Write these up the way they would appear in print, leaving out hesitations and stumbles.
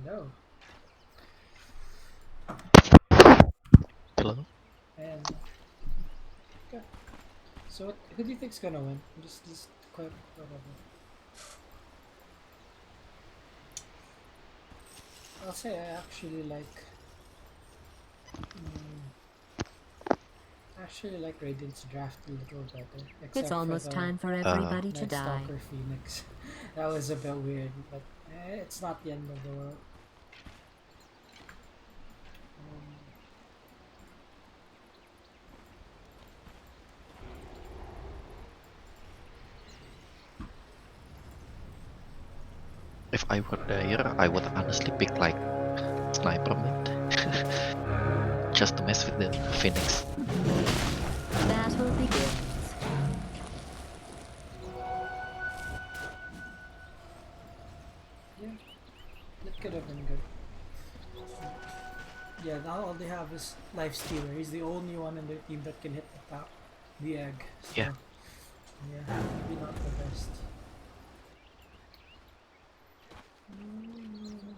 Hello. Hello? And okay. So who do you think's gonna win? Just quick whatever. I'll say mm, I actually like Radiant's draft a little better, It's except for almost the time for Uh, everybody to Night die. Stalker Phoenix. That was a bit weird, but it's not the end of the world. Um, if I were there, I would honestly pick like sniper mid, just to mess with the Phoenix. Battle begins. yeah, that could have been good. Yeah, now all they have is Life Stealer. He's the only one in their team that can hit the egg. So Yeah. yeah, maybe not the best. Mm,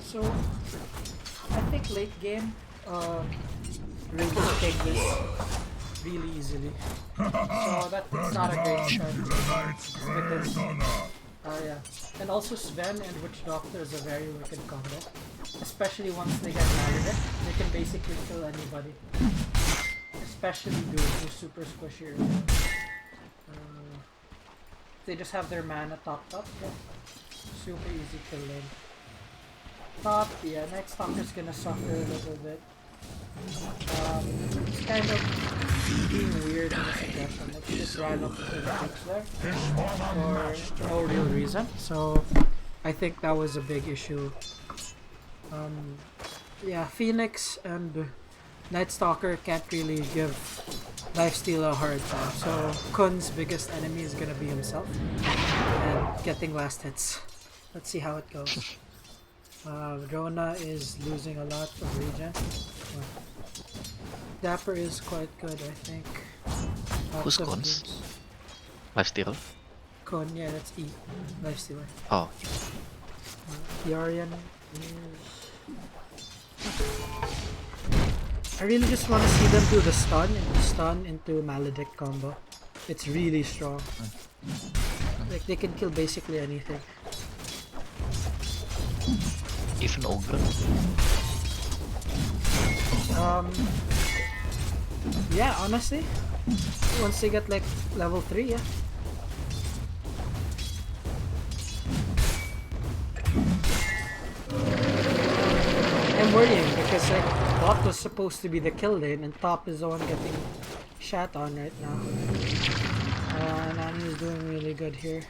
So I think late game, Radiant take this really easily. So that's not a great start because yeah, and also Sven and Witch Doctor is a very wicked combo. Especially once they get Maledict, they can basically kill anybody. Especially dude who's super squishy. They just have their mana topped up. Yeah. Super easy kill lane. Top, yeah, Night Stalker's gonna suffer a little bit. It's kind of being weird in a suggestion. Let's just ran up into the troops there for no real reason. So I think that was a big issue. Um, yeah, Phoenix and Night Stalker can't really give Lifesteal a hard time. So Kun's biggest enemy is gonna be himself and getting last hits. Let's see how it goes. Rona is losing a lot of regen. Well, Dapper is quite good, I think. Who's Lots of cons? moves. Lifesteal? Kun, yeah, that's E. Lifestealer. Oh, Yarian is... I really just want to see them do the stun into Maledict combo. It's really strong. Like they can kill basically anything. even Ogre? Yeah, honestly, once they get like level 3, yeah. I'm worrying because like bot was supposed to be the kill lane and top is the one getting shat on right now. Nani is doing really good here.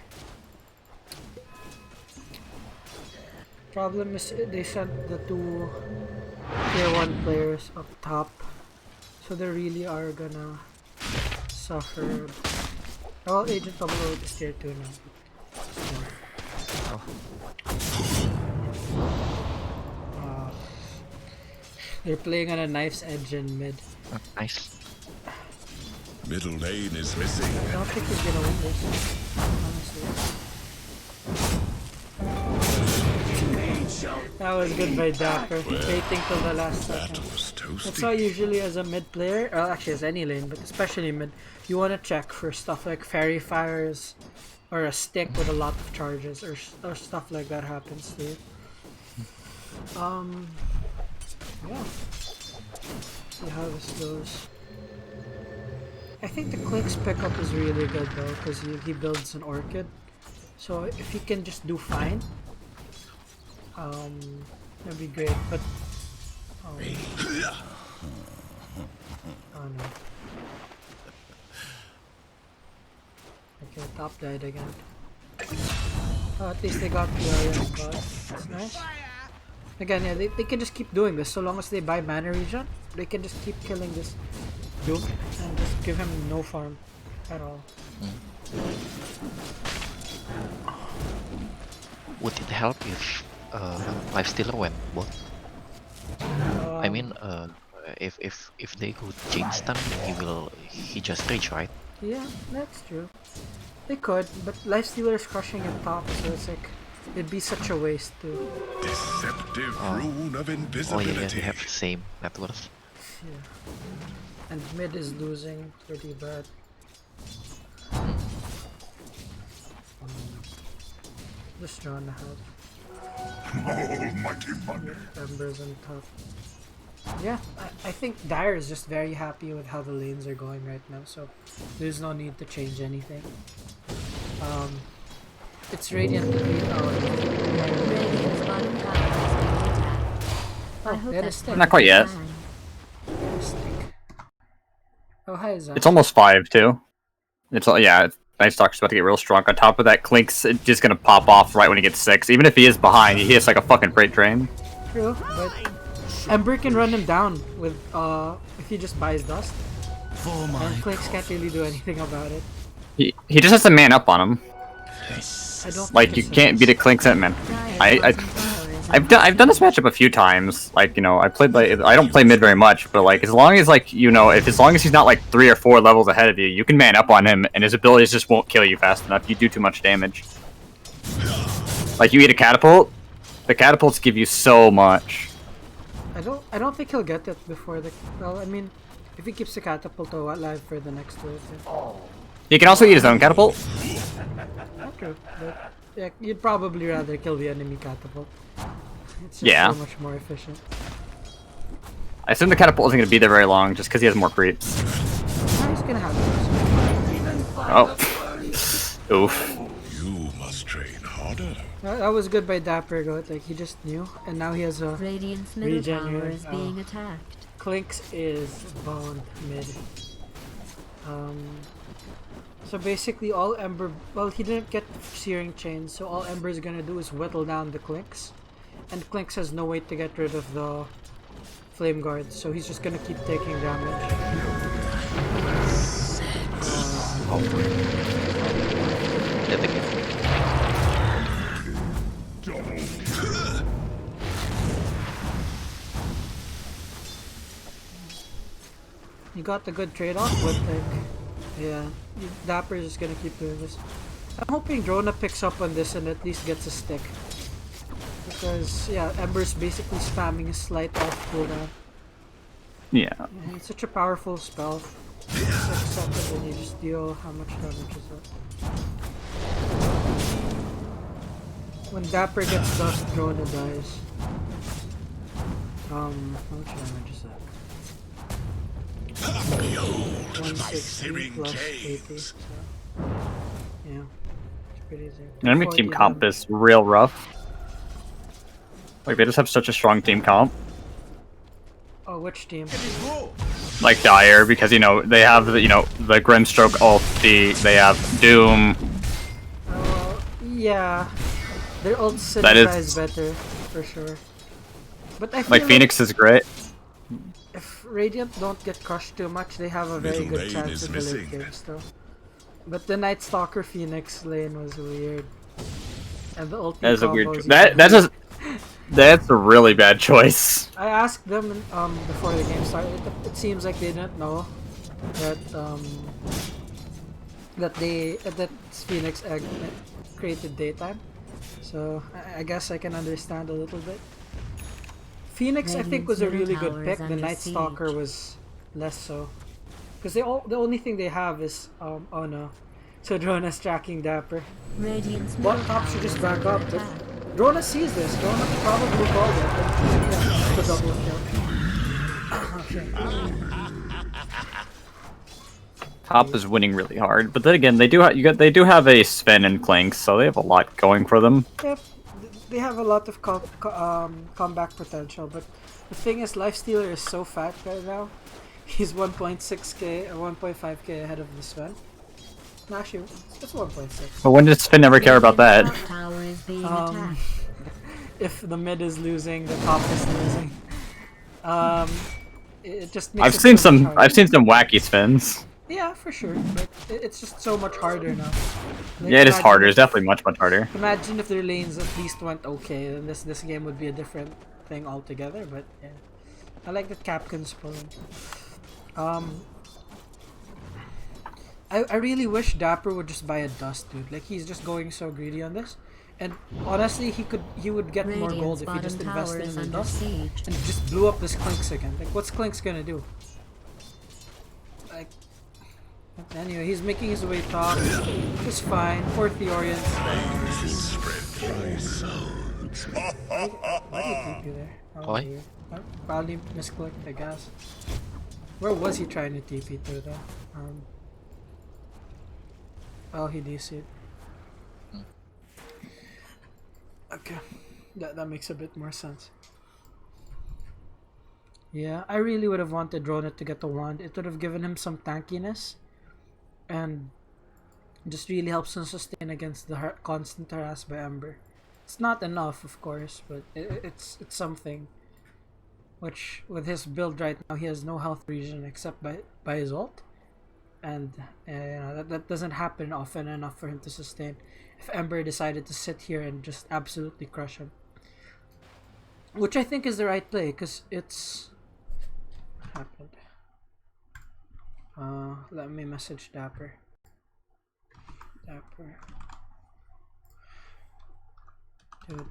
Problem is they sent the two tier 1 players up top, so they really are gonna suffer. Well, Agent Double is tier 2 now. Oh, Uh, they're playing on a knife's edge in mid. nice. Middle lane is missing. I don't think he's gonna win this, honestly. That was good by Dapper, waiting till the last That second. was That's why toasty. usually as a mid player, or actually as any lane, but especially mid, you want to check for stuff like fairy fires or a stick with a lot of charges or stuff like that happens to you. Yeah. See how this goes. I think the clicks pickup is really good though, because he builds an orchid. So if he can just do fine, that'd be great. But oh no. Okay, top died again. At least they got the Orion god. That's nice. Again, yeah, they can just keep doing this so long as they buy mana regen. They can just keep killing this Doom and just give him no farm at all. Would it help if Lifestealer went bot? I Um, mean, if they go chain stun, he just rage, right? Yeah, that's true. They could, but Lifestealer's crushing at top, so it's like it'd be such a waste to. Deceptive rune of Oh yeah, invisibility. they have the same net worth. Yeah. And mid is losing pretty bad. Just trying to help. Almighty money. Embers on top. Yeah, I think Dire is just very happy with how the lanes are going right now, so there's no need to change anything. It's Radiant to beat our. Radiant's bottom tower is being attacked. I hope they had a that's stick. Not quite yet. Stick. Oh, hi, Zach. It's almost 5 too. It's yeah. Night Stalker's about to get real strong. On top of that, Clink's just gonna pop off right when he gets 6. Even if he is behind, he hits like a fucking freight train. True, but Ember can run him down with if he just buys dust. And Clinks can't really do anything about it. He just has to man up on him. I don't Like think you it's can't beat a Clink's at man. I've done this matchup a few times. Like, you know, I don't play mid very much, but like as long as like as long as he's not like 3 or 4 levels ahead of you, you can man up on him, and his abilities just won't kill you fast enough. You do too much damage. Like you eat a catapult, the catapults give you so much. I don't think he'll get it before the. Well, I mean, if he keeps the catapult alive for the next wave. Then. He can also eat his own catapult. Okay, but yeah, you'd probably rather kill the enemy catapult. It's just Yeah. so much more efficient. I assume the catapult isn't going to be there very long, just because he has more creeps. No, he's gonna have this. Oh. Oof. You must train harder. That was good by Dapper Goat, like he just knew, and now he has a. Radiant's middle Regen tower here. is being attacked. Clinks is boned mid. So basically all Ember, well he didn't get Searing Chain, so all Ember is gonna do is whittle down the Clinks. And Clinks has no way to get rid of the Flame Guard, so he's just gonna keep taking damage. Dead again. You got the good trade-off, but like, yeah, Dapper is just gonna keep doing this. I'm hoping Drona picks up on this and at least gets a stick. Because, yeah, Ember's basically spamming a slight off cooldown. Yeah. And it's such a powerful spell. 6 seconds and you just deal how much damage is that? When Dapper gets dust, Drona dies. How much damage is that? Behold my 160 searing plus 80, gaze. so, yeah, it's pretty easy. Enemy team comp is real rough. Like they just have such a strong team comp. Oh, which team? Like Dire, because they have the the Grimstroke ulti, they have Doom. Yeah, their ult That Synergize is- better for sure. But I feel Like Phoenix is great. if Radiant don't get crushed too much, they have a very Middle good lane chance is in the late missing. game still. But the Night Stalker Phoenix lane was weird, and the ulti That is a weird. combos That's a really bad choice. I asked them before the game started. It seems like they didn't know that that Phoenix egg created daytime. So I guess I can understand a little bit. Phoenix I think was a really good pick. The Night Stalker was less so, because the only thing they have is oh no, so Drona's tracking Dapper. Radiant's One middle top tower should just is back being up. But attacked. Drona sees this. Drona probably called it. But yeah, the double kill. Okay. Top is winning really hard, but then again, they do have a Sven and Clink, so they have a lot going for them. Yep, they have a lot of comeback potential, but the thing is, Lifestealer is so fat right now. He's 1.6k or 1.5k ahead of the Sven. No, actually, it's 1.6. But when did Sven ever care about that? Radiant's top tower is being attacked. If the mid is losing, the top is losing. It just makes I've it seen so much some harder. wacky Svens. Yeah, for sure. But it's just so much harder now. Like, Yeah, it is imagine harder. if- It's definitely much harder. Imagine if their lanes at least went okay, then this game would be a different thing altogether. But yeah, I like that Capcan's pulling. I really wish Dapper would just buy a dust, dude. Like, he's just going so greedy on this. And honestly, he would get more gold if he just invested in the dust and just blew up this Clinks again. Like, what's Clinks gonna do? Like, anyway, he's making his way top. It's fine. 4th Theorian. Why did he keep you there? Why? Probably misclicked, I guess. Where was he trying to TP to though? Oh, he DC'd. Okay, that makes a bit more sense. Yeah, I really would have wanted Ronit to get the wand. It would have given him some tankiness, and just really helps him sustain against the constant harass by Ember. It's not enough, of course, but it's something. Which, with his build right now, he has no health regen except by his ult, and you know, that doesn't happen often enough for him to sustain. If Ember decided to sit here and just absolutely crush him, which I think is the right play, because it's what happened. Let me message Dapper. Dude.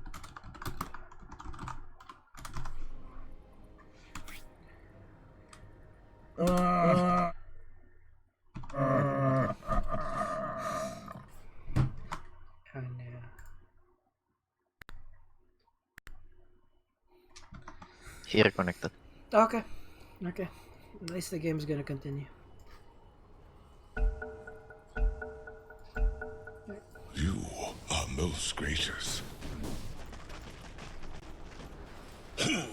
He reconnected. Okay. At least the game's gonna continue. You are most gracious. Yeah.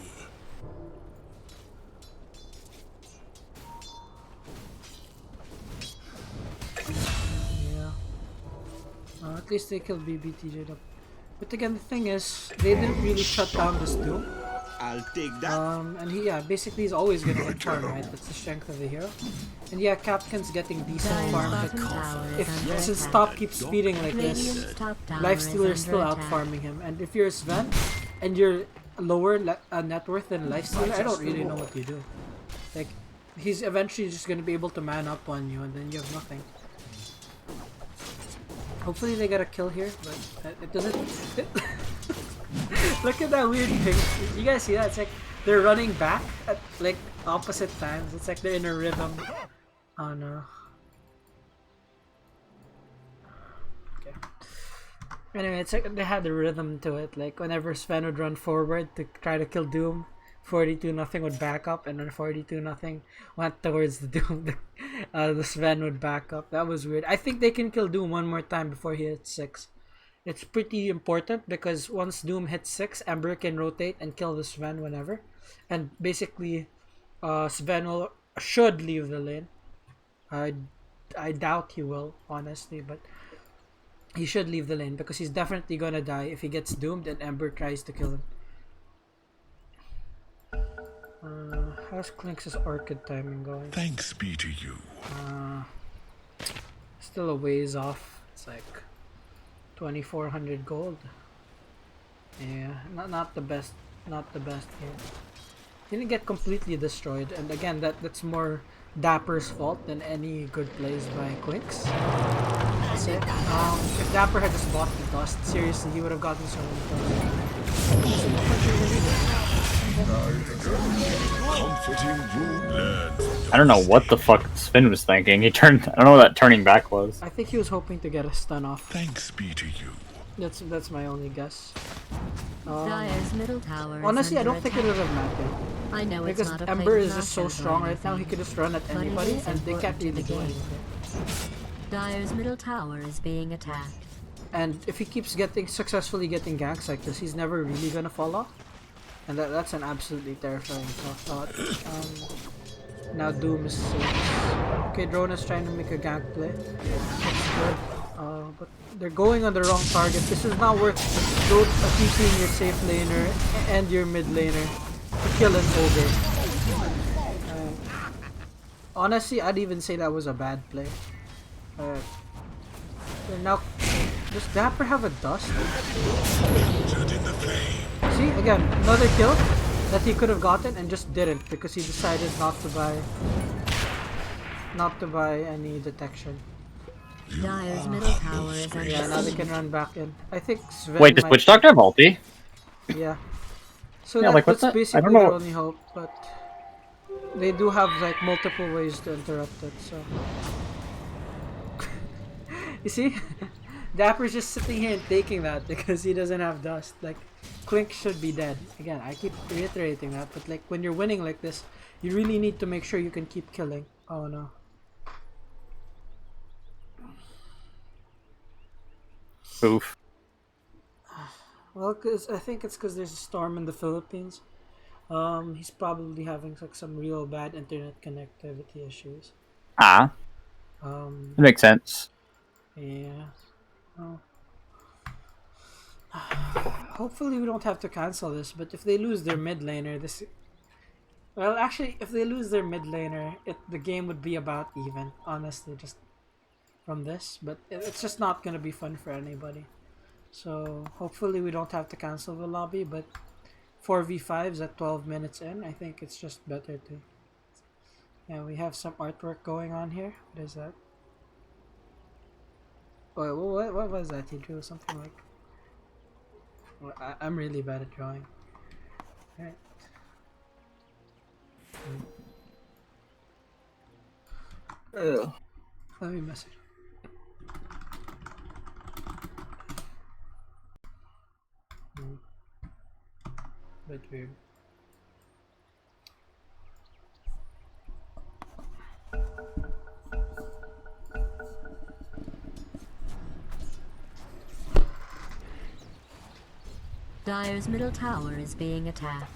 At least they killed BBTJ up. But again, the thing is, they didn't really shut down this Doom. I'll take that. And he, basically he's always gonna get farm, right? That's the strength of the hero. And yeah, Capcan's getting decent farm, but since top keeps speeding like this, Lifestealer is still out farming him. And if you're Sven, and you're lower net worth than Lifestealer, I don't really know what you do. Like, he's eventually just gonna be able to man up on you, and then you have nothing. Hopefully they get a kill here, but it doesn't... Look at that weird thing. You guys see that? It's like they're running back at like opposite times. It's like they're in a rhythm. Oh no. Okay. Anyway, it's like they had a rhythm to it. Like whenever Sven would run forward to try to kill Doom, 42-0 would back up, and when 42-0 went towards the Doom, the Sven would back up. That was weird. I think they can kill Doom one more time before he hits 6. It's pretty important because once Doom hits 6, Ember can rotate and kill the Sven whenever. And basically, Sven should leave the lane. I doubt he will, honestly, but he should leave the lane because he's definitely gonna die if he gets doomed and Ember tries to kill him. How's Clinks' Orchid timing going? Thanks be to you. Still a ways off. It's like 2,400 gold. Yeah, not the best here. Didn't get completely destroyed, and again that's more Dapper's fault than any good plays by Quinks. That's it. If Dapper had just bought the dust, seriously, he would have gotten so many kills. I don't know what the fuck Spin was thinking. He turned. I don't know what that turning back was. I think he was hoping to get a stun off. Thanks be to you. That's my only guess. Dire's middle tower Honestly, I don't under think it would have mattered. I know it's Because not a Ember plate is just so master strong or right now, he anything, could just run at but it anybody is and they can't important to really the do game. anything. Dire's middle tower is being attacked. And if he keeps successfully getting ganks like this, he's never really gonna fall off. And that's an absolutely terrifying thought. Now Doom is okay, Drone is trying to make a gank play. That's good. But they're going on the wrong target. This is not worth keeping your safe laner and your mid laner to kill an ogre. Honestly, I'd even say that was a bad play. Now, does Dapper have a dust? See, again, another kill. that he could have gotten and just didn't because he decided not to buy any detection. Dire's middle tower is under Yeah, now they siege. can run back in. I think Sven Wait, does might- Witch Doctor have ulti? Yeah. So Yeah, like, what's that's that? I basically don't know their what- only hope, but they do have like multiple ways to interrupt it, so. You see? Dapper's just sitting here and taking that because he doesn't have dust. Like, Clink should be dead. Again, I keep reiterating that, but like when you're winning like this, you really need to make sure you can keep killing. Oh no. Oof. Well, I think it's because there's a storm in the Philippines. He's probably having like some real bad internet connectivity issues. Ah, Um, that makes sense. yeah. Well, hopefully we don't have to cancel this. But if they lose their mid laner, this. Well, actually, if they lose their mid laner, the game would be about even. Honestly, just from this, but it's just not gonna be fun for anybody. So hopefully we don't have to cancel the lobby. But 4v5s at 12 minutes in, I think it's just better to. Yeah, we have some artwork going on here. What is that? Wait, what was that? He drew something like. Well, I'm really bad at drawing. Alright. Let me message. Bit weird. Dire's middle tower is being attacked.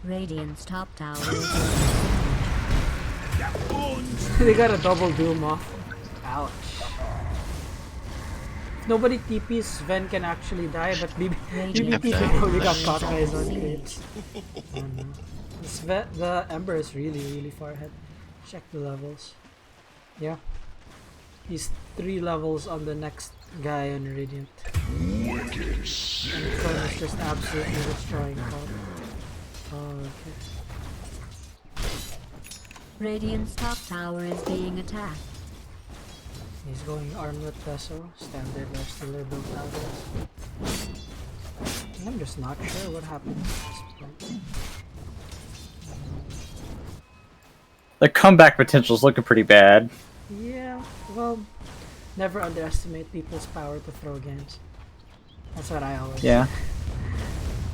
Radiant's top tower is They got a double doom off. Ouch. If nobody TPs, Sven can actually die, but BBT probably got caught by his own creeps. The Ember is really far ahead. Check the levels. Yeah. He's 3 levels on the next guy on Radiant. And Clone is just absolutely destroying top. Oh, okay. Radiant's top tower is being attacked. He's going armlet vessel, standard Stealer build nowadays. I'm just not sure what happened at this point. The comeback potential is looking pretty bad. Yeah, well, never underestimate people's power to throw games. That's what I always Yeah. say.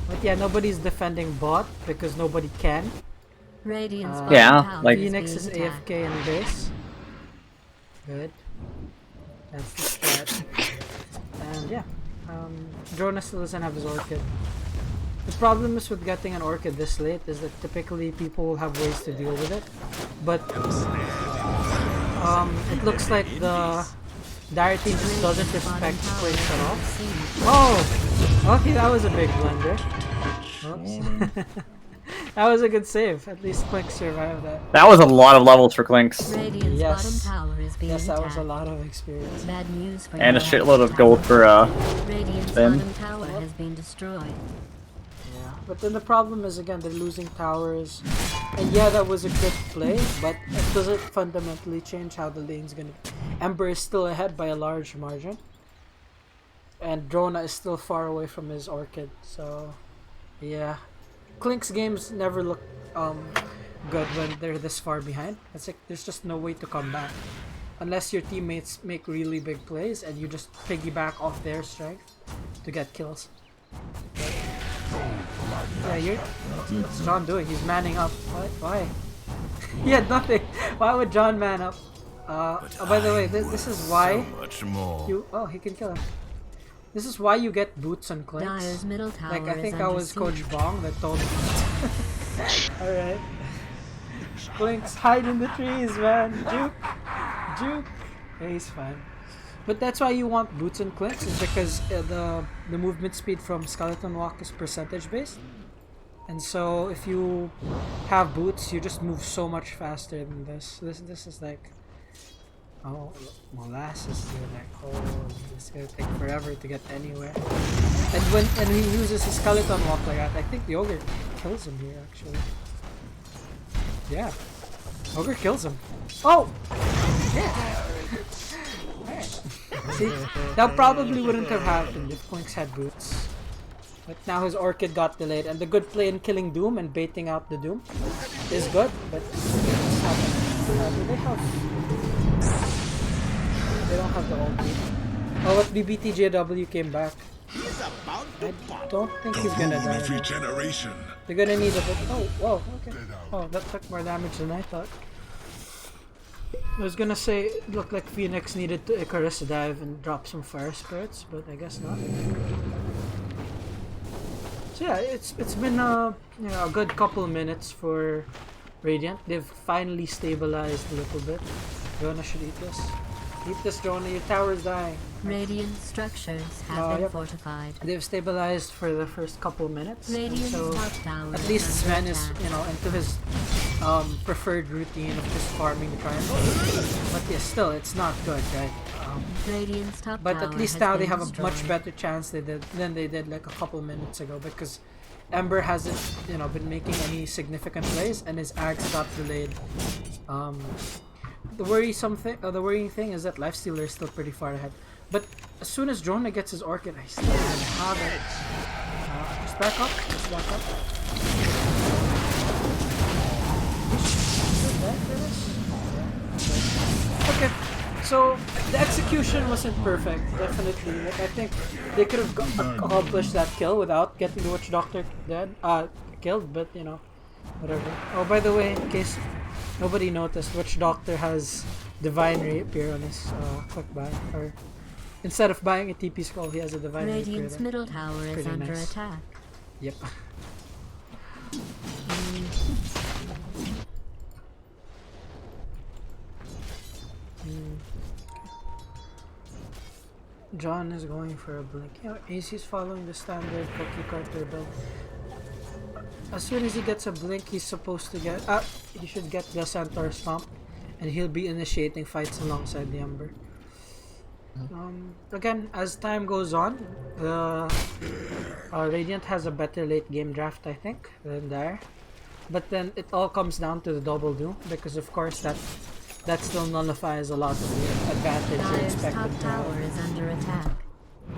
But yeah, nobody's defending bot because nobody can. Radiant's bottom Yeah, tower like- Phoenix being is attacked. AFK in base. Good. That's the strat. And yeah, Drona still doesn't have his Orchid. The problem is with getting an Orchid this late is that typically people will have ways to deal with it. But it looks like the Dire team just doesn't respect Quakes at all. Oh! Okay, that was a big blunder. Oops. That was a good save. At least Quake survived that. That was a lot of levels for Clinks. Radiant's Yes. bottom tower is being Yes, that was attacked. a lot of experience. Bad news for And a your shitload of tower. gold for Radiant's them. bottom tower has been destroyed. Yeah, but then the problem is again they're losing towers, and yeah, that was a good play, but it doesn't fundamentally change how the lane's gonna. Ember is still ahead by a large margin, and Drona is still far away from his Orchid. So, yeah, Clink's games never look good when they're this far behind. It's like there's just no way to come back unless your teammates make really big plays and you just piggyback off their strength to get kills. Yeah, what's John doing? He's manning up. What? Why? He had nothing. Why would John man up? Oh, by the way, this is why Much more. you. Oh, he can kill him. This is why you get boots on Clinks. Dire's middle tower Like I is think I under was siege. Coach Bong that told me. All right. Clinks, hide in the trees, man. Juke. Yeah, he's fine. But that's why you want boots and Clinks, is because the movement speed from Skeleton Walk is percentage based. And so if you have boots, you just move so much faster than this. This is like Oh, molasses here, like, oh, it's gonna take forever to get anywhere. And he uses his skeleton walk like that, I think the ogre kills him here actually. Yeah. Ogre kills him. Oh! Yeah! Alright. See, that probably wouldn't have happened if Quinks had boots. But now his Orchid got delayed, and the good play in killing Doom and baiting out the Doom is good, but it's happening. Do they have... They don't have the ulti. Oh, but BBTJW came back. I don't think he's gonna die. Every generation. They're gonna need a bit... Oh, whoa, okay. Oh, that took more damage than I thought. I was gonna say it looked like Phoenix needed to Icarus dive and drop some fire spirits, but I guess not. So yeah, it's been a good couple minutes for Radiant. They've finally stabilized a little bit. Jonah should eat this. Eat this, Jonah. Your tower's dying. Radiant structures have been yep. fortified. They've stabilized for the first couple minutes. Radiant's So top tower at least is Sven under is, attack. into his preferred routine of just farming the triangle. But yeah, still, it's not good, right? Radiant's top But tower at least has now they been have a destroyed. much better chance than they did like a couple minutes ago, because Ember hasn't been making any significant plays and his Axe got delayed. The worrying thing is that Lifestealer is still pretty far ahead. But as soon as Jonah gets his Orchid, I still don't have it. Just back up. Just back up. Is that for this? Okay. So the execution wasn't perfect, definitely. Like, I think they could have accomplished that kill without getting the Witch Doctor killed, but whatever. Oh, by the way, in case nobody noticed, Witch Doctor has Divine Rapier on his quick buy. Or instead of buying a TP Skull, he has a Divine Rapier. Radiant's There. middle tower is Pretty under nice. attack. Yep. John is going for a blink. AC's following the standard Cookie Carter build. As soon as he gets a blink, he's supposed to get... he should get the Centaur Stomp, and he'll be initiating fights alongside the Ember. Again, as time goes on, the Radiant has a better late game draft, I think, than Dire. But then it all comes down to the double doom, because of course that still nullifies a lot of the advantage you Dire's top expected to tower have. is under attack.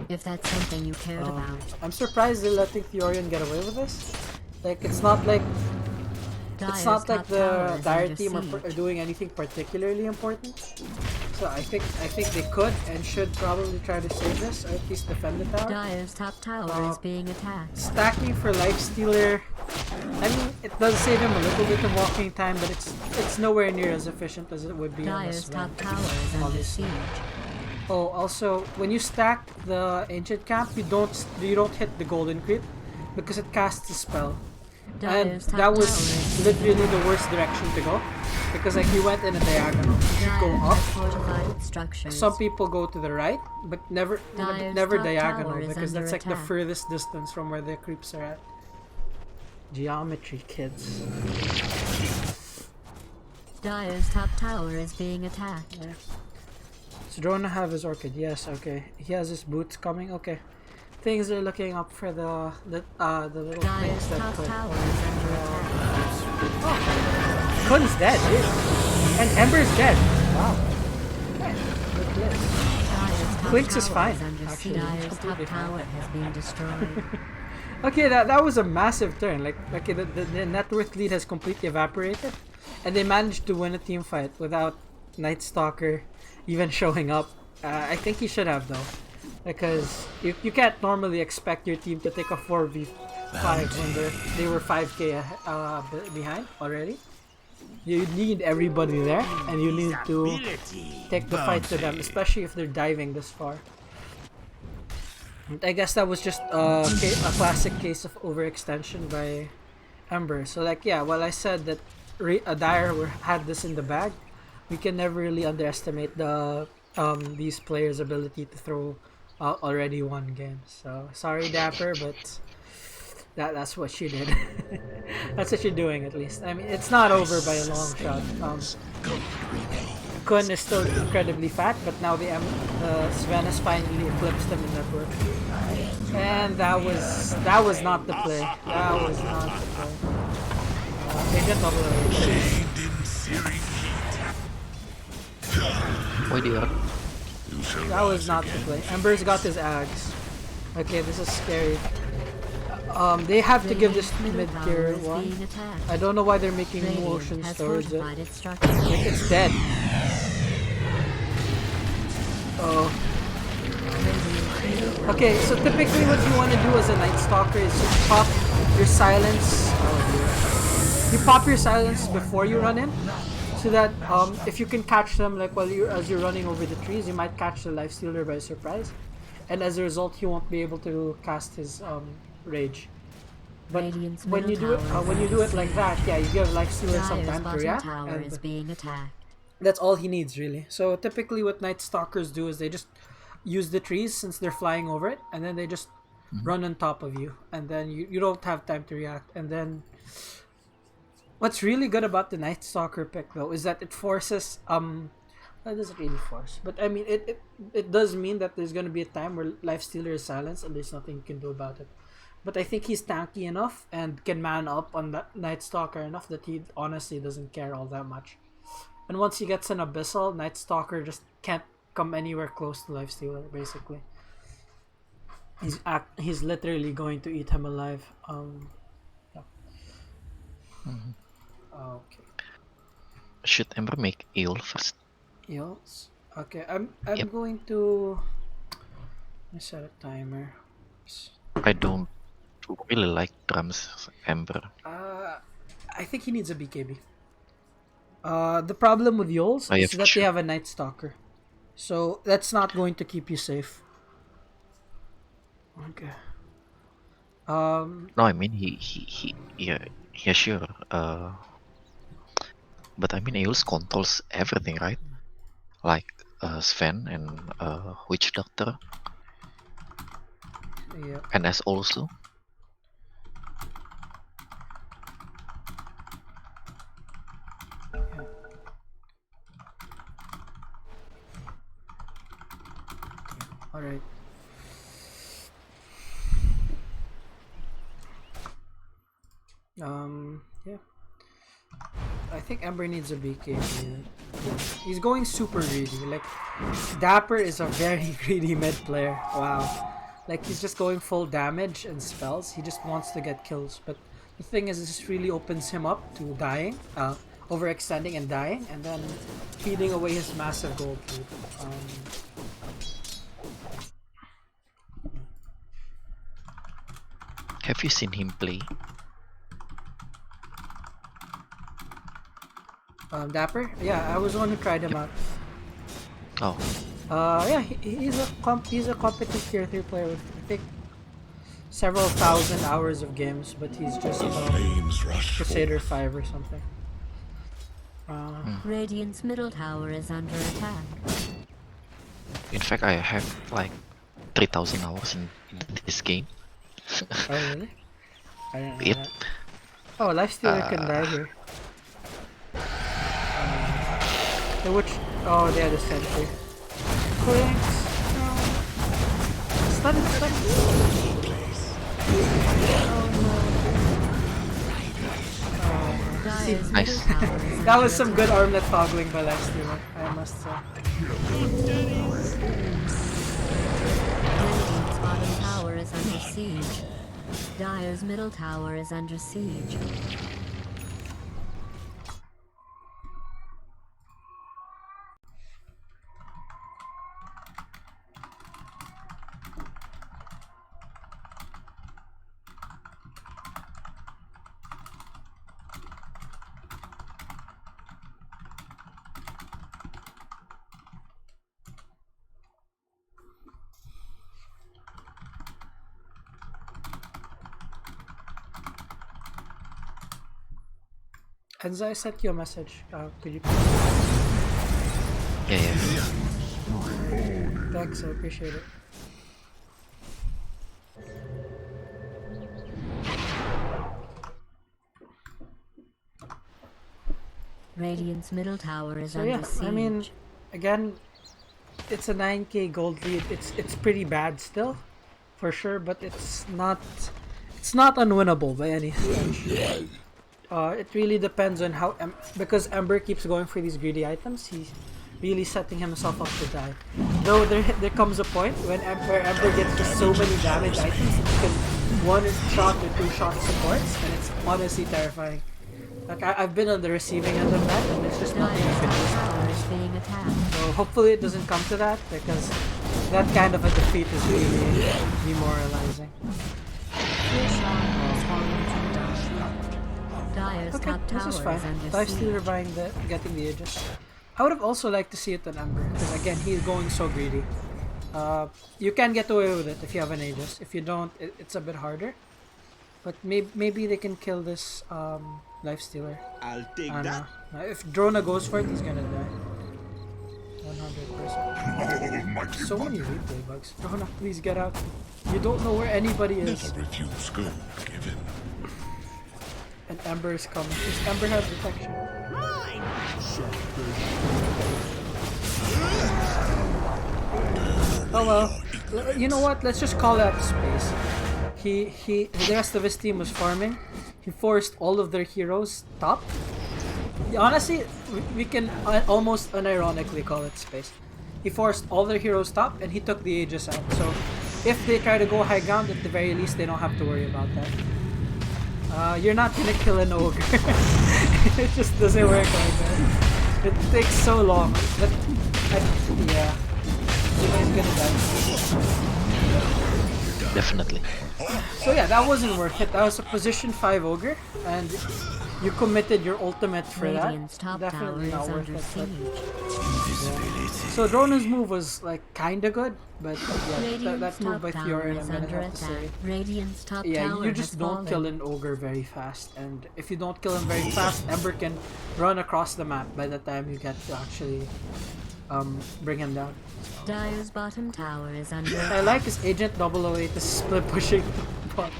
If that's something you cared about. I'm surprised they're letting Theorian get away with this. Like, it's not like Dire's the top tower is Dire under team are siege. doing anything particularly important. So I think they could and should probably try to save this, or at least defend the tower. Dire's top tower is being attacked. Stacking for Lifestealer, I mean, it does save him a little bit of walking time, but it's nowhere near as efficient as it would be on Dire's this top tower is under obviously. siege. Oh, also, when you stack the Ancient Camp, you don't hit the Golden Creep because it casts a spell. And Dire's top that was tower is literally the worst direction to go, because like you went in a diagonal. You should go Dire up. has fortified structures. Some people go to the right, but never Dire's top diagonal, tower is because that's under like the attack. furthest distance from where the creeps are at. Geometry, kids. Dire's top tower is being attacked. Yeah. Does Drona have his Orchid? Yes, okay. He has his boots coming, okay. Things are looking up for the little things Dire's that top could. tower is under attack. Kun's dead, dude. And Ember's dead. Wow. Yeah, good play. Dire's top Quinks is tower fine, under actually. siege. Dire's top Completely fine. tower has been destroyed. Okay, that was a massive turn. Like, okay, the net worth lead has completely evaporated, and they managed to win a team fight without Night Stalker even showing up. I think he should have, though, because you can't normally expect your team to take a 4v5 when they were 5k behind already. You need everybody there, and you need to take the fight to them, especially if they're diving this far. I guess that was just a classic case of overextension by Ember. So like, yeah, while I said that Dire had this in the bag, we can never really underestimate these players' ability to throw already won games. So sorry, Dapper, but that's what she did. That's what you're doing, at least. I mean, it's not over by a long shot. Kun is still incredibly fat, but now the Sven has finally eclipsed him in network. And that was not the play. That was not the play. Agent double Why the other? That was not the play. Ember's got his ags. Okay, this is scary. They have to give this mid tier one. I don't know why they're making motions towards it. Like it's dead. Oh. Okay, so typically what you want to do as a Night Stalker is you pop your silence. Oh dear. You pop your silence before you run in, so that if you can catch them like as you're running over the trees, you might catch the Lifestealer by surprise, and as a result, he won't be able to cast his rage. But when you do it like that, yeah, you give Lifestealer some time to react, and that's all he needs really. So typically, what Night Stalkers do is they just use the trees since they're flying over it, and then they just run on top of you, and then you don't have time to react. And then what's really good about the Night Stalker pick though is that it forces that doesn't really force, but I mean it does mean that there's gonna be a time where Lifestealer is silenced and there's nothing you can do about it. But I think he's tanky enough and can man up on that Night Stalker enough that he honestly doesn't care all that much. And once he gets an Abyssal, Night Stalker just can't come anywhere close to Lifestealer, basically. He's literally going to eat him alive. Yeah. Okay. Should Ember make Eel first? Eels? Okay, I'm Yep. going to set a timer. I don't really like drums, Ember. I think he needs a BKB. The problem with Yols Oh, yeah, is for that sure. they have a Night Stalker. So that's not going to keep you safe. Okay. No, I mean yeah, sure. But I mean Eol's controls everything, right? Like Sven and Witch Doctor, Yeah. and as also. All right. Yeah. I think Ember needs a BKB. He's going super greedy. Like, Dapper is a very greedy mid player. Wow. Like, he's just going full damage and spells. He just wants to get kills. But the thing is, this really opens him up to dying, overextending and dying, and then feeding away his massive gold lead. Have you seen him play? Dapper? Yeah, I was the one who tried him out. Oh, Yeah, he's a competent tier 3 player with, I think, several thousand hours of games, but he's just Flames rush Crusader forth. 5 or something. Radiant's middle tower is under attack. in fact, I have like 3,000 hours in this game. Oh, really? I didn't know Yep. that. Oh, Lifestealer can die here. The witch. Oh, they had a sentry. Clinks. No. Stun. Dire's Nice. middle tower is That under was some good attack. armlet toggling by Lifestealer, I must say. Radiant's bottom tower is under siege. Dire's middle tower is under siege. Enza, I sent you a message. Could you? Yeah. Thanks, I appreciate it. Radiant's middle tower is So under yeah, siege. I mean, again, it's a 9k gold lead. It's pretty bad still, for sure, but it's not unwinnable by any stretch. It really depends on how because Ember keeps going for these greedy items. He's really setting himself up to die. Though there comes a point when Ember gets just so many damage items that you can one-shot or two-shot supports, and it's honestly terrifying. Like I've been on the receiving end of that, and it's just nothing you can do. Tower is being attacked. So hopefully it doesn't come to that, because that kind of a defeat is really demoralizing. Dire's Okay, top this tower is fine. under Lifestealer siege. getting the Aegis. I would have also liked to see it on Ember, because again, he's going so greedy. You can get away with it if you have an Aegis. If you don't, it's a bit harder. But maybe they can kill this Lifestealer. I'll take I that. know. If Drona goes for it, he's gonna die. 100%. Almighty So many Mother, replay bugs. Drona, please get out. You don't know where anybody is. never refuse gold given. And Ember is coming. Does Ember have detection? Oh well. You know what? Let's just call that space. The rest of his team was farming. He forced all of their heroes top. Honestly, we can almost unironically call it space. He forced all their heroes top, and he took the Aegis out. So if they try to go high ground, at the very least, they don't have to worry about that. You're not gonna kill an ogre. It just doesn't work like that. It takes so long. Yeah. Everybody's gonna die. Definitely. So yeah, that wasn't worth it. That was a position 5 ogre, and you committed your ultimate for Radiant's that. top tower Definitely is not worth under it. siege. So Drona's move was like kinda good, but yeah, Radiant's that move top by tower Fiora, is I'm under gonna have to say. attack. Radiant's top Yeah, tower you just has don't kill fallen. an ogre very fast, and if you don't kill him very fast, Ember can run across the map by the time you get to actually bring him down. Dire's bottom tower is under I like his Agent 008 is split pushing bot.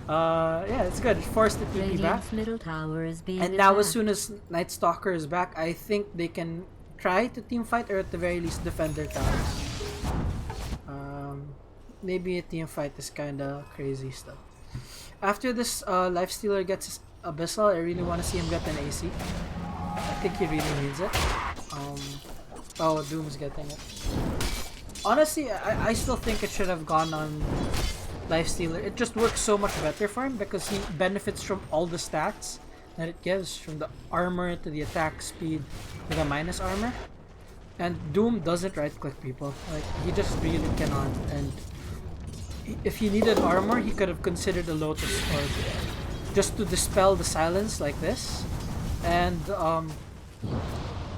Yeah, it's good. It forced it to be back. Radiant's middle tower is being And now as attacked. soon as Night Stalker is back, I think they can try to team fight, or at the very least defend their towers. Maybe a team fight is kinda crazy stuff. After this Lifestealer gets his Abyssal, I really want to see him get an AC. I think he really needs it. Oh, Doom's getting it. Honestly, I still think it should have gone on Lifestealer. It just works so much better for him because he benefits from all the stats that it gives, from the armor to the attack speed to the minus armor. And Doom doesn't right-click people. Like, he just really cannot. And if he needed armor, he could have considered a Lotus Orb just to dispel the silence like this. And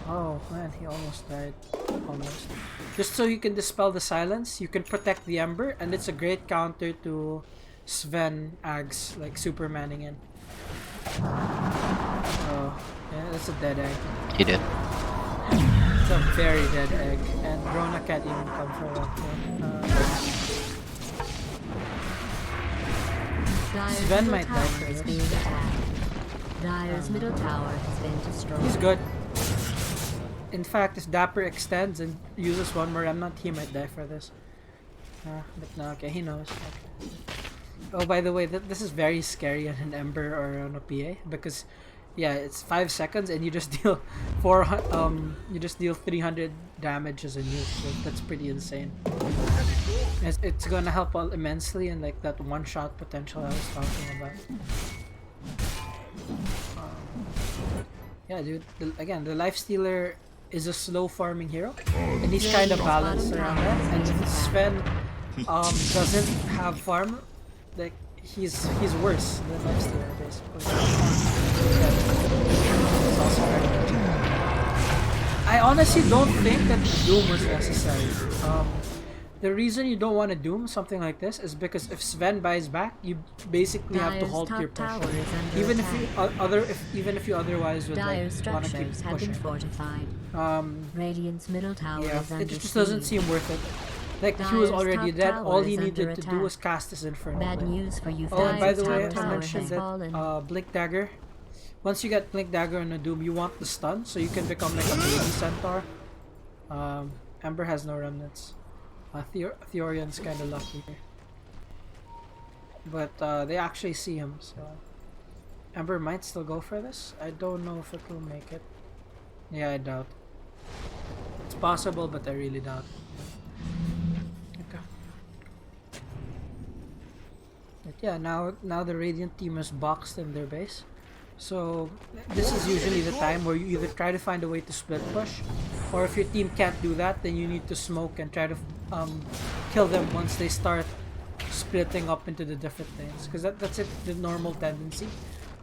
oh man, he almost died. Almost. Just so you can dispel the silence, you can protect the Ember, and it's a great counter to Sven Ags, like Supermaning in. Oh, yeah, that's a dead egg. He did. It's a very dead egg, and Rona can't even come for that. Dire's Sven middle might die for tower is this. being attacked. Dire's middle tower has been destroyed. He's good. In fact, if Dapper extends and uses one more remnant, he might die for this. But no, okay, he knows. Okay. Oh, by the way, this is very scary on an Ember or on a PA because, yeah, it's 5 seconds and you just deal 300 damage as a nuke. So that's pretty insane. It's gonna help out immensely in like that one-shot potential I was talking about. Yeah, dude. Again, the Lifestealer is a slow farming hero, and he's kind of balanced around that. And if Sven doesn't have farm, like he's worse than Lifestealer basically. It's also very good. I honestly don't think that Doom was necessary. The reason you don't want to Doom something like this is because if Sven buys back, you basically have to Dire's halt top your push. tower is under Even attack. if you otherwise would Dire's like want to keep structures have been pushing. fortified. Radiant's middle tower Yeah, is under it just doesn't siege. seem worth it. Like he was Dire's already top dead. tower All he is needed under to do was attack. cast his Inferno Bad Blade. news for you. Oh, and by Dire's the way, top I tower mentioned has that fallen. Blink Dagger once you get Blink Dagger and a Doom, you want the stun, so you can become like a baby centaur. Ember has no remnants. Theorian's kind of lucky here. But they actually see him, so Ember might still go for this. I don't know if it will make it. Yeah, I doubt. It's possible, but I really doubt. Okay. But yeah, now the Radiant team is boxed in their base. So this is usually the time where you either try to find a way to split push, or if your team can't do that, then you need to smoke and try to kill them once they start splitting up into the different things. Because that's it. The normal tendency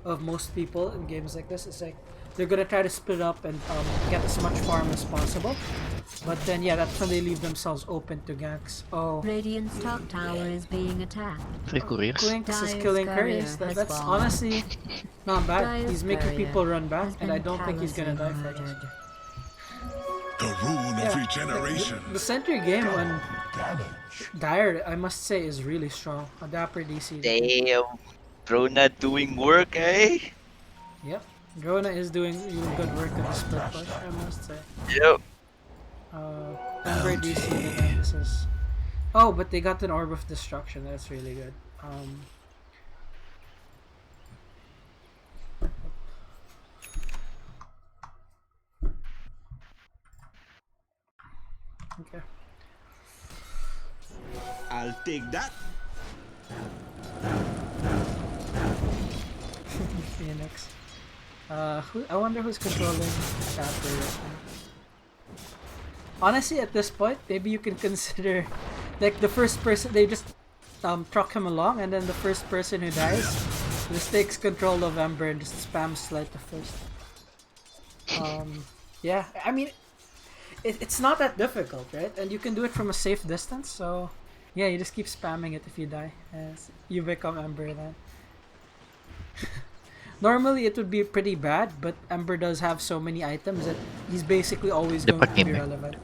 of most people in games like this is like they're gonna try to split up and get as much farm as possible. But then yeah, that's when they leave themselves open to ganks. Oh, Radiant's top tower is being attacked. 3 couriers. Clinks is Dire's killing courier Curries. has That's fallen. honestly not bad. Dire's He's making courier people run back, has and I been don't think he's gonna die for callously this. murdered. The rune of regeneration. The center game on Dire, I must say, is really strong. A dapper DC. Damn, Drona doing work, eh? Yep. Drona is doing good work in the split push, I must say. Yep. Ember DC again, this is... Oh, but they got an Orb of Destruction. That's really good. Okay. I'll take that. Phoenix. I wonder who's controlling Chapter right now. Honestly, at this point, maybe you can consider like the first person, they just truck him along, and then the first person who dies just takes control of Ember and just spams Sleight of Fist. Yeah, I mean, it's not that difficult, right? And you can do it from a safe distance, so yeah, you just keep spamming it if you die. As you become Ember then. Normally it would be pretty bad, but Ember does have so many items that he's basically always going to be relevant.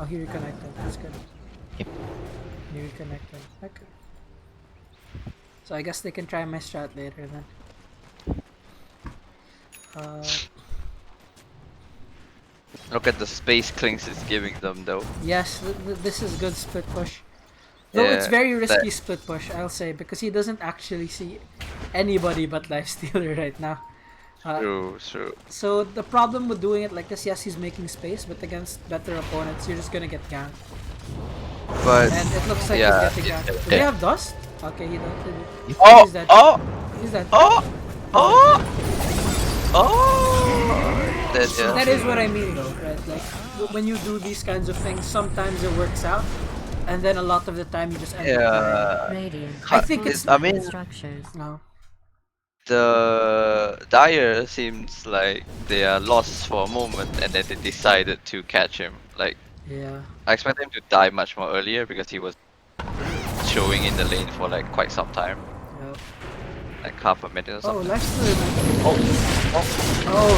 Oh, he reconnected. That's good. Yep. He reconnected. Okay. So I guess they can try my strat later then. Look at the space clinks it's giving them, though. Yes, this is good split push. Though it's very risky split push, I'll say, because he doesn't actually see anybody but Lifestealer right now. True. So the problem with doing it like this, yes, he's making space, but against better opponents, you're just gonna get ganked. But And it looks like yeah, he's getting ganked. Do they have dust? Okay, he don't. oh, He's dead. oh, He's dead. oh, oh. That is what I mean, though, right? Like when you do these kinds of things, sometimes it works out, and then a lot of the time you just end up dying. Radiant. I think it's I mean, Structures. no. the Dire seems like they are lost for a moment, and then they decided to catch him. Like, Yeah. I expected him to die much more earlier because he was showing in the lane for like quite some time, Yep. like half a minute or Oh, something. Lifestealer. Oh, Oh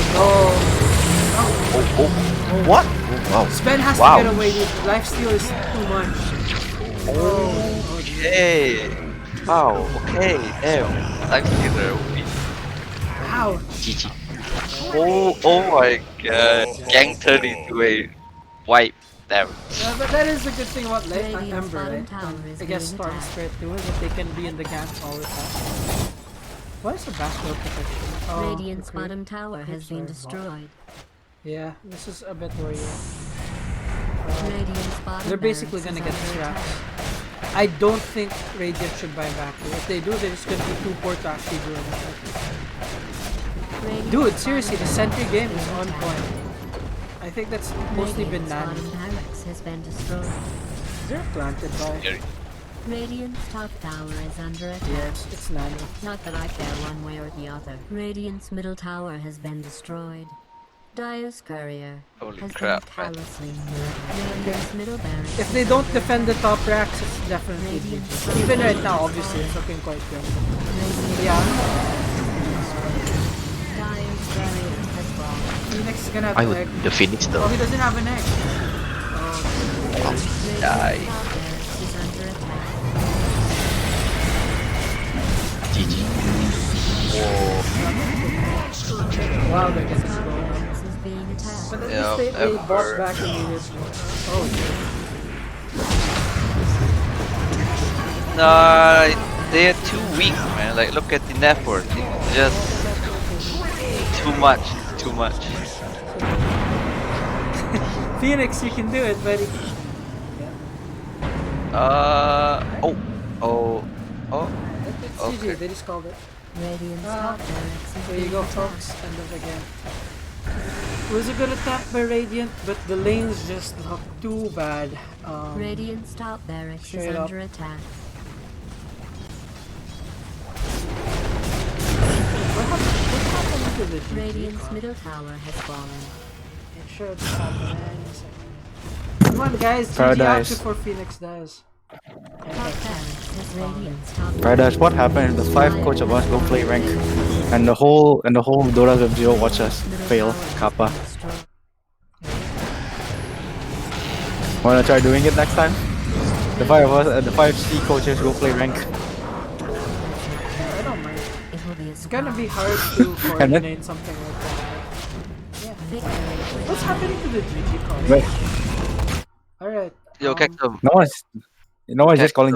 What? Wow. no. Sven has Wow. to get away with Lifesteal is too much. Oh, okay. Wow. Okay. Damn. Lifestealer. Ow. GG. Oh my god. Gang turned into a wipe. Damn. Yeah, but that is the good thing about Radiant's Ember, bottom right? tower is I guess being Storm attacked. Spirit too, is that they can be in the ganks all the time. What is the backdoor protection? Oh, Radiant's the creep. bottom tower has been Sorry. destroyed. Yeah, this is a bit worrying. Radiant's bottom They're basically barracks gonna is get under trapped. attack. I don't think Radiant should buy back. If they do, they're just gonna be too poor to actually do anything. Radiant's Dude, seriously, the bottom sentry barracks game is is on being point. attacked. I think that's mostly been Radiant's Nani. bottom barracks has been destroyed. Is there a planted by? Radiant's top tower is under attack. Yes, it's Nani. Not that I care one way or the other. Radiant's middle tower has been destroyed. Dire's courier Holy has crap, been man. callously murdered. Radiant's middle barracks If they is don't under defend the attack. top racks, it's definitely GG. Even right now, obviously, it's looking quite good. Radiant's Yeah, Dire's courier has fallen. Phoenix is gonna have I an would. egg. The Phoenix Oh, though. he doesn't have an egg. Radiant's Die. top barracks is under attack. GG. Wow, they're getting Radiant's top slowed down. barracks is being attacked. But at Yeah, least they bought ever. back immediately. Oh, Nah, they are too weak, man. Like, look at the net worth. It's just too much. Too much. Phoenix, you can do it, buddy. Oh. It's Okay. GG, they just called it. Radiant's top barracks is There you being go, attacked. folks. End of the game. It was a good attack by Radiant, but the lanes just look too bad. Radiant's top barracks is straight up. under attack. What happened to the GG Radiant's card? middle tower has fallen. It should happen any second. Come on, guys. GG out ParADisE. before Phoenix dies. Top barracks is Radiant's top ParADisE, what happened if the 5 coach of us go play rank and the whole Dota Web 0 watch us fail Kappa? Wanna try doing it next time? The 5 of us, the 5 C coaches go play rank. I don't mind. It will be a It's gonna be hard to coordinate something like that. What's happening to the GG card? Wait, Alright. Yo, Kektum. no one's just calling